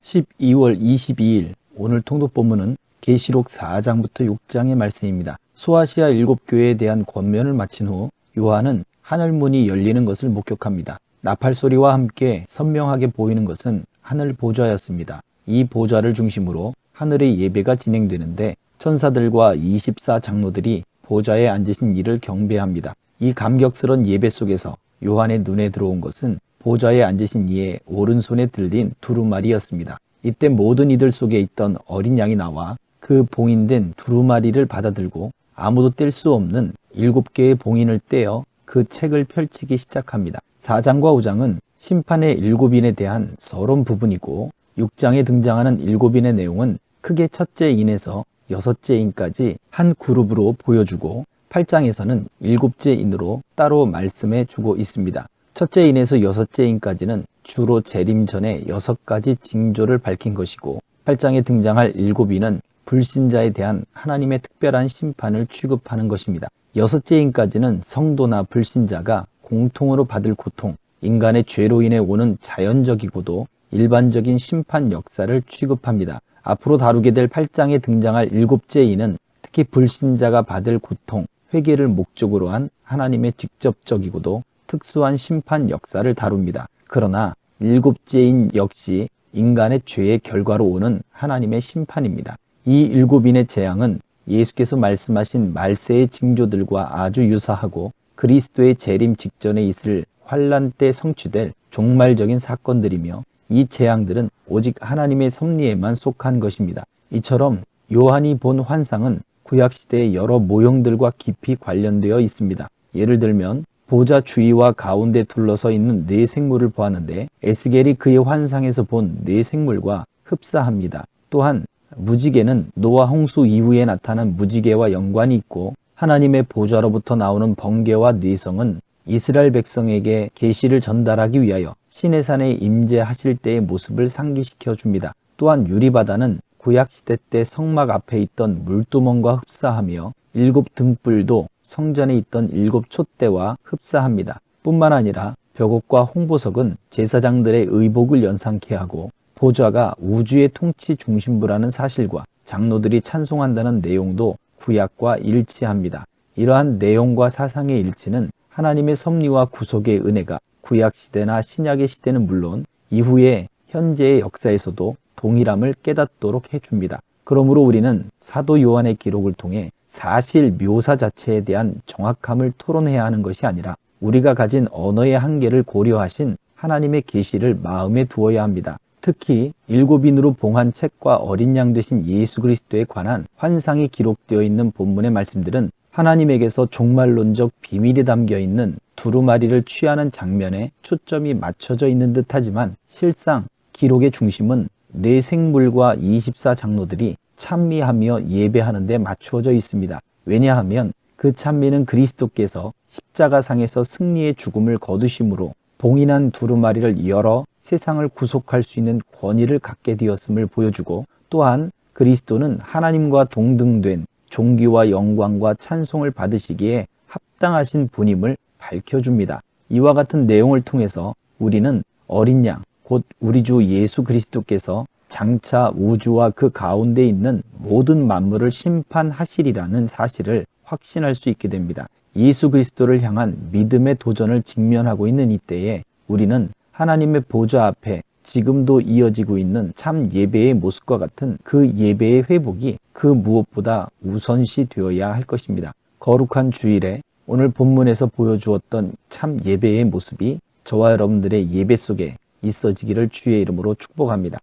12월 22일 오늘 통독 본문은 계시록 4장부터 6장의 말씀입니다. 소아시아 7교회에 대한 권면을 마친 후 요한은 하늘문이 열리는 것을 목격합니다. 나팔소리와 함께 선명하게 보이는 것은 하늘 보좌였습니다. 이 보좌를 중심으로 하늘의 예배가 진행되는데 천사들과 24 장로들이 보좌에 앉으신 이를 경배합니다. 이 감격스러운 예배 속에서 요한의 눈에 들어온 것은 보좌에 앉으신 이의 오른손에 들린 두루마리였습니다. 이때 모든 이들 속에 있던 어린 양이 나와 그 봉인된 두루마리를 받아들고 아무도 뗄 수 없는 7개의 봉인을 떼어 그 책을 펼치기 시작합니다. 4장과 5장은 심판의 7인에 대한 서론 부분이고 6장에 등장하는 7인의 내용은 크게 첫째 인에서 6째 인까지 한 그룹으로 보여주고 8장에서는 7째 인으로 따로 말씀해 주고 있습니다. 첫째 인에서 6째 인까지는 주로 재림 전에 6가지 징조를 밝힌 것이고 8장에 등장할 7인은 불신자에 대한 하나님의 특별한 심판을 취급하는 것입니다. 6째 인까지는 성도나 불신자가 공통으로 받을 고통, 인간의 죄로 인해 오는 자연적이고도 일반적인 심판 역사를 취급합니다. 앞으로 다루게 될 8장에 등장할 7째 인은 특히 불신자가 받을 고통, 회개를 목적으로 한 하나님의 직접적이고도 특수한 심판 역사를 다룹니다. 그러나 7째 인 역시 인간의 죄의 결과로 오는 하나님의 심판입니다. 이 7인의 재앙은 예수께서 말씀하신 말세의 징조들과 아주 유사하고 그리스도의 재림 직전에 있을 환란 때 성취될 종말적인 사건들이며 이 재앙들은 오직 하나님의 섭리에만 속한 것입니다. 이처럼 요한이 본 환상은 구약시대의 여러 모형들과 깊이 관련되어 있습니다. 예를 들면 보좌 주위와 가운데 둘러서 있는 4생물을 보았는데 에스겔이 그의 환상에서 본 4생물과 흡사합니다. 또한 무지개는 노아 홍수 이후에 나타난 무지개와 연관이 있고 하나님의 보좌로부터 나오는 번개와 뇌성은 이스라엘 백성에게 계시를 전달하기 위하여 시내산에 임재하실 때의 모습을 상기시켜 줍니다. 또한 유리바다는 구약시대 때 성막 앞에 있던 물두멍과 흡사하며 7 등불도 성전에 있던 7 촛대와 흡사합니다. 뿐만 아니라 벽옥과 홍보석은 제사장들의 의복을 연상케 하고 보좌가 우주의 통치 중심부라는 사실과 장로들이 찬송한다는 내용도 구약과 일치합니다. 이러한 내용과 사상의 일치는 하나님의 섭리와 구속의 은혜가 구약시대나 신약의 시대는 물론 이후의 현재의 역사에서도 동일함을 깨닫도록 해줍니다. 그러므로 우리는 사도 요한의 기록을 통해 사실 묘사 자체에 대한 정확함을 토론해야 하는 것이 아니라 우리가 가진 언어의 한계를 고려하신 하나님의 계시를 마음에 두어야 합니다. 특히 7인으로 봉한 책과 어린 양 되신 예수 그리스도에 관한 환상이 기록되어 있는 본문의 말씀들은 하나님에게서 종말론적 비밀이 담겨 있는 두루마리를 취하는 장면에 초점이 맞춰져 있는 듯하지만 실상 기록의 중심은 4생물과 24 장로들이 찬미하며 예배하는 데 맞추어져 있습니다. 왜냐하면 그 찬미는 그리스도께서 십자가상에서 승리의 죽음을 거두심으로 봉인한 두루마리를 열어 세상을 구속할 수 있는 권위를 갖게 되었음을 보여주고 또한 그리스도는 하나님과 동등된 존귀와 영광과 찬송을 받으시기에 합당하신 분임을 밝혀줍니다. 이와 같은 내용을 통해서 우리는 어린 양, 곧 우리 주 예수 그리스도께서 장차 우주와 그 가운데 있는 모든 만물을 심판하시리라는 사실을 확신할 수 있게 됩니다. 예수 그리스도를 향한 믿음의 도전을 직면하고 있는 이때에 우리는 하나님의 보좌 앞에 지금도 이어지고 있는 참 예배의 모습과 같은 그 예배의 회복이 그 무엇보다 우선시 되어야 할 것입니다. 거룩한 주일에 오늘 본문에서 보여주었던 참 예배의 모습이 저와 여러분들의 예배 속에 있어지기를 주의 이름으로 축복합니다.